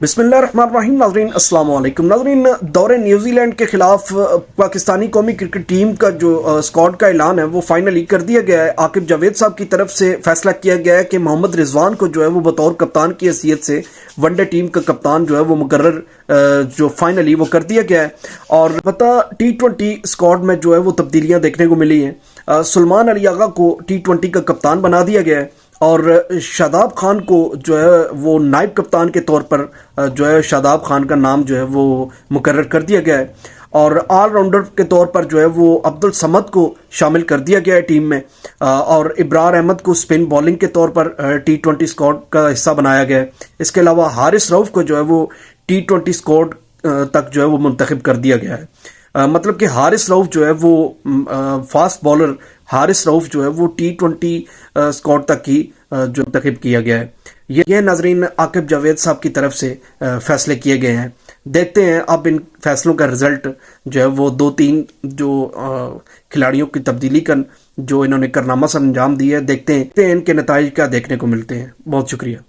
बिस्मिल्लाहिर्रहमानिर्रहीम। नाज़रीन अस्सलाम वालेकुम। नाज़रीन, दौरे न्यूज़ी लैंड के खिलाफ पाकिस्तानी कौमी क्रिकेट टीम का जो स्क्वाड का ऐलान है वो फाइनली कर दिया गया है। आकिब जावेद साहब की तरफ से फैसला किया गया है कि मोहम्मद रिजवान को जो है वो बतौर कप्तान की हैसियत से वनडे टीम का कप्तान जो है वो मुकर्रर जो फाइनली वो कर दिया गया है। और पता T20 स्क्वाड में जो है वो तब्दीलियाँ देखने को मिली हैं। सलमान अली आगा को T20 का कप्तान बना दिया गया है और शादाब खान को जो है वो नायब कप्तान के तौर पर जो है शादाब खान का नाम जो है वो मुकर्रर कर दिया गया है। और ऑलराउंडर के तौर पर जो है वो अब्दुल समद को शामिल कर दिया गया है टीम में। और इब्रार अहमद को स्पिन बॉलिंग के तौर पर T20 स्क्वाड का हिस्सा बनाया गया है। इसके अलावा हारिस रऊफ को जो है वो T20 स्क्वाड तक जो है वो मुंतखब कर दिया गया है। मतलब कि हारिस रऊफ जो है वो फास्ट बॉलर हारिस रऊफ जो है वो T20 स्क्वाड तक की जो मुंतखब किया गया है। ये नाजरीन आकिब जावेद साहब की तरफ से फैसले किए गए हैं। देखते हैं अब इन फैसलों का रिजल्ट जो है वो 2-3 जो खिलाड़ियों की तब्दीली का जो इन्होंने करनामा से अंजाम दिया है, देखते हैं इनके नताइज क्या देखने को मिलते हैं। बहुत शुक्रिया।